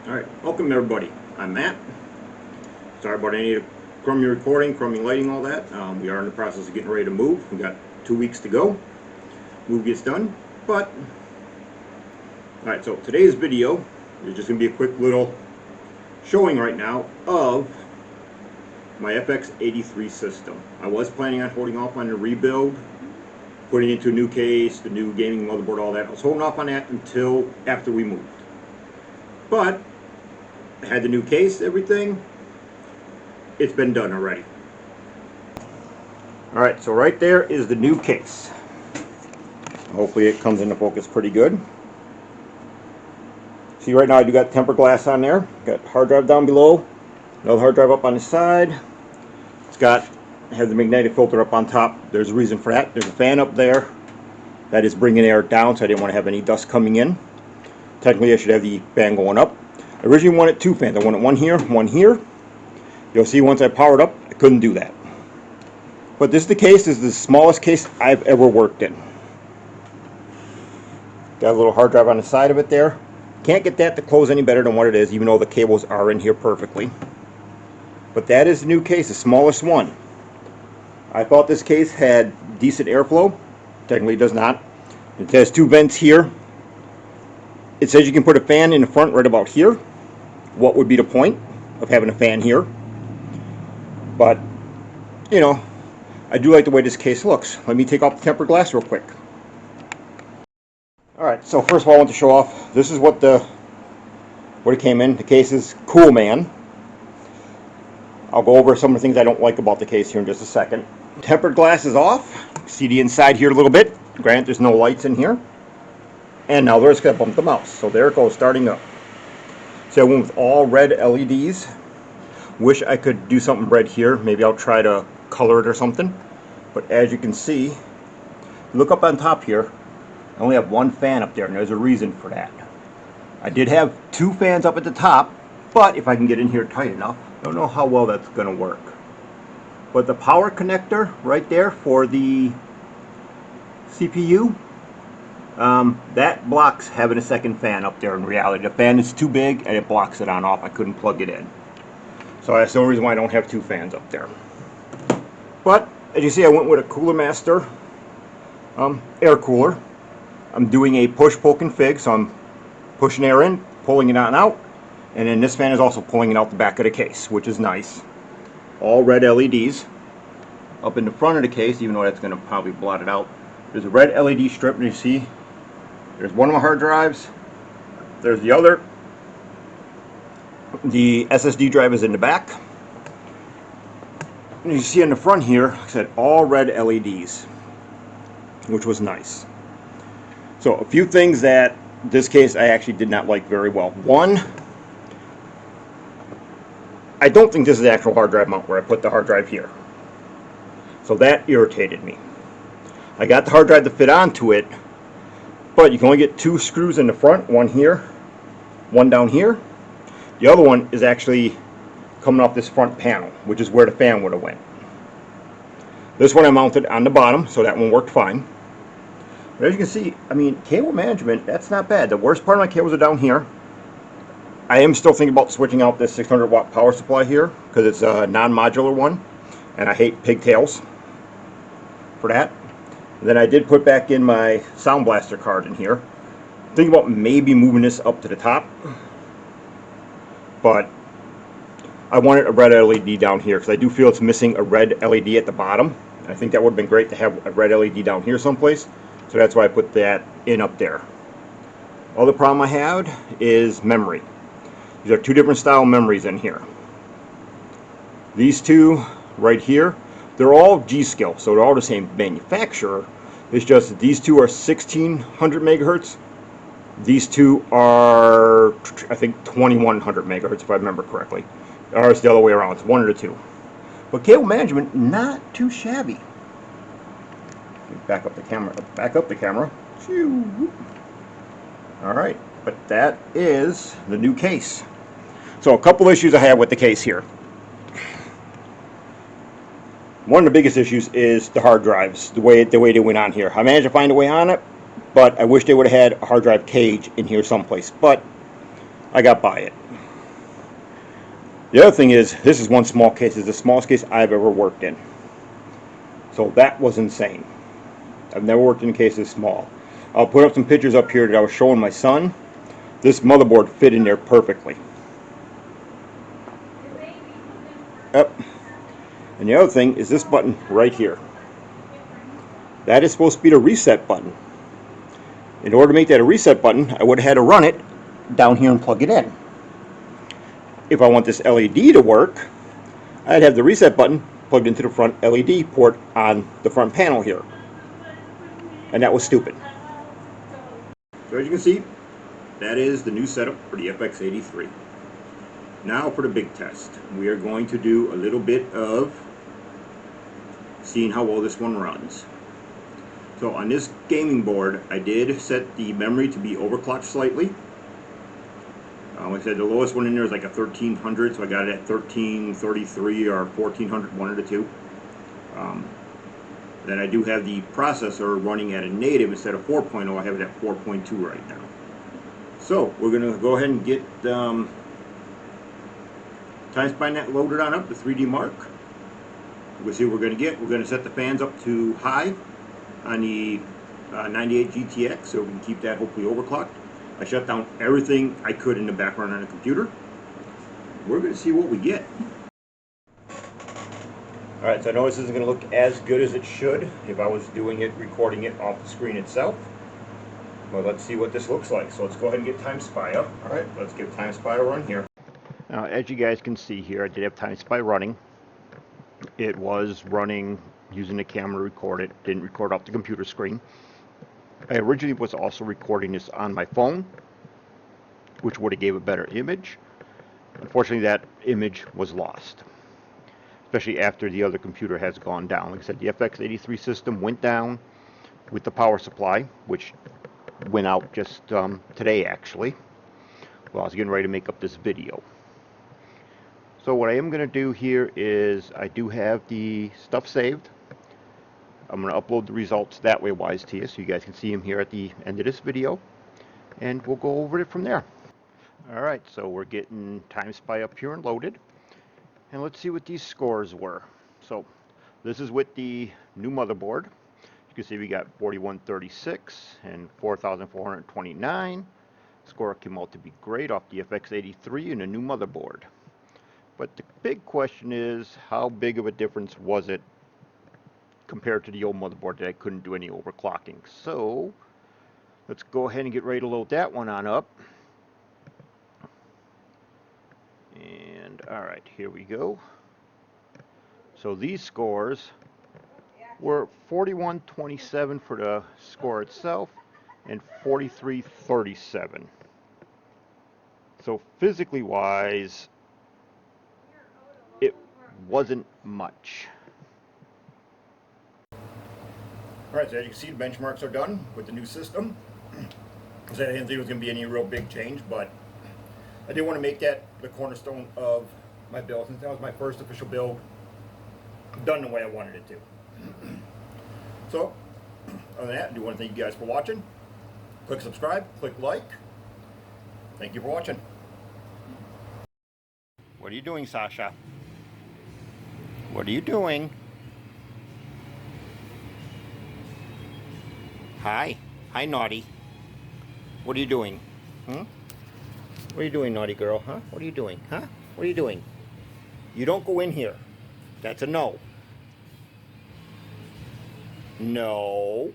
Alright, welcome everybody. I'm Matt. Sorry about any crummy recording, crummy lighting, all that. We are in the process of getting ready to move. We got 2 weeks to go. Move gets done, but... Alright, so today's video is just going to be a quick little showing right now of my FX83 system. I was planning on holding off on the rebuild, putting it into a new case, the new gaming motherboard, all that. I was holding off on that until after we moved. But I had the new case, everything. It's been done already. Alright, so right there is the new case. Hopefully it comes into focus pretty good. See, right now I do got tempered glass on there. Got hard drive down below. Another hard drive up on the side. Has the magnetic filter up on top. There's a reason for that. There's a fan up there that is bringing air down, so I didn't want to have any dust coming in. Technically I should have the fan going up. I originally wanted two fans. I wanted one here, one here. You'll see once I powered up, I couldn't do that. But this is the case. This is the smallest case I've ever worked in. Got a little hard drive on the side of it there. Can't get that to close any better than what it is, even though the cables are in here perfectly. But that is the new case, the smallest one. I thought this case had decent airflow. Technically it does not. It has two vents here. It says you can put a fan in the front right about here. What would be the point of having a fan here? But, you know, I do like the way this case looks. Let me take off the tempered glass real quick. Alright, so first of all I want to show off, this is what it came in. The case is cool, man. I'll go over some of the things I don't like about the case here in just a second. Tempered glass is off. See the inside here a little bit. Granted, there's no lights in here. And now there's going to bump the mouse. So there it goes, starting up. So I went with all red LEDs. Wish I could do something red here. Maybe I'll try to color it or something. But as you can see, look up on top here. I only have one fan up there, and there's a reason for that. I did have two fans up at the top, but if I can get in here tight enough, I don't know how well that's going to work. But the power connector right there for the CPU, that blocks having a second fan up there in reality. The fan is too big and it blocks it on off. I couldn't plug it in. So that's the only reason why I don't have two fans up there. But as you see, I went with a Cooler Master air cooler. I'm doing a push-pull config, so I'm pushing air in, pulling it on out, and then this fan is also pulling it out the back of the case, which is nice. All red LEDs. Up in the front of the case, even though that's going to probably blot it out, there's a red LED strip, and you see there's one of my hard drives, there's the other. The SSD drive is in the back. And you see in the front here, like I said, all red LEDs, which was nice. So a few things that this case I actually did not like very well. One, I don't think this is the actual hard drive mount where I put the hard drive here. So that irritated me. I got the hard drive to fit onto it, but you can only get two screws in the front, one here, one down here. The other one is actually coming off this front panel, which is where the fan would have went. This one I mounted on the bottom, so that one worked fine. But as you can see, I mean, cable management, that's not bad. The worst part of my cables are down here. I am still thinking about switching out this 600 watt power supply here, because it's a non-modular one, and I hate pigtails for that. And then I did put back in my Sound Blaster card in here. Thinking about maybe moving this up to the top, but I wanted a red LED down here because I do feel it's missing a red LED at the bottom. I think that would have been great to have a red LED down here someplace, so that's why I put that in up there. Other problem I had is memory. These are two different style memories in here. These two right here, they're all G-Skill, so they're all the same manufacturer. It's just that these two are 1600 megahertz. These two are, I think, 2100 megahertz, if I remember correctly. Or it's the other way around. It's one of the two. But cable management, not too shabby. Back up the camera. Back up the camera. All right, but that is the new case. So a couple issues I have with the case here. One of the biggest issues is the hard drives, the way they went on here. I managed to find a way on it, but I wish they would have had a hard drive cage in here someplace. But I got by it. The other thing is, this is one small case. It's the smallest case I've ever worked in. So that was insane. I've never worked in a case this small. I'll put up some pictures up here that I was showing my son. This motherboard fit in there perfectly. Yep. And the other thing is this button right here. That is supposed to be the reset button. In order to make that a reset button, I would have had to run it down here and plug it in. If I want this LED to work, I'd have the reset button plugged into the front LED port on the front panel here. And that was stupid. So as you can see, that is the new setup for the FX83. Now for the big test. We are going to do a little bit of seeing how well this one runs. So on this gaming board, I did set the memory to be overclocked slightly. Like I said, the lowest one in there is like a 1300, so I got it at 1333 or 1400, one of the two. Then I do have the processor running at a native instead of 4.0. I have it at 4.2 right now. So we're going to go ahead and get TimeSpyNet loaded on up, the 3D Mark. We'll see what we're going to get. We're going to set the fans up to high on the 98 GTX so we can keep that hopefully overclocked. I shut down everything I could in the background on the computer. We're going to see what we get. Alright, so I know this isn't going to look as good as it should if I was doing it, recording it off the screen itself. But let's see what this looks like. So let's go ahead and get TimeSpy up. Alright, let's give TimeSpy a run here. Now, as you guys can see here, I did have TimeSpy running. It was running using the camera to record it, didn't record off the computer screen. I originally was also recording this on my phone, which would have gave a better image. Unfortunately, that image was lost, especially after the other computer has gone down. Like I said, the FX83 system went down with the power supply, which went out just today, actually, while I was getting ready to make up this video. So what I am going to do here is I do have the stuff saved. I'm going to upload the results that way wise to you so you guys can see them here at the end of this video, and we'll go over it from there. Alright, so we're getting TimeSpy up here and loaded, and let's see what these scores were. So this is with the new motherboard. You can see we got 4136 and 4429. Score came out to be great off the FX83 and a new motherboard. But the big question is, how big of a difference was it compared to the old motherboard that I couldn't do any overclocking? So let's go ahead and get ready to load that one on up. And alright, here we go. So these scores were 4127 for the score itself and 4337. So physically wise, it wasn't much. Alright, so as you can see, the benchmarks are done with the new system. So I didn't think it was going to be any real big change, but I did want to make that the cornerstone of my build, since that was my first official build done the way I wanted it to. So, other than that, I do want to thank you guys for watching. Click subscribe, click like. Thank you for watching. What are you doing, Sasha? What are you doing? Hi. Hi, naughty. What are you doing? What are you doing, naughty girl? Huh? What are you doing? Huh? What are you doing? You don't go in here. That's a no. No.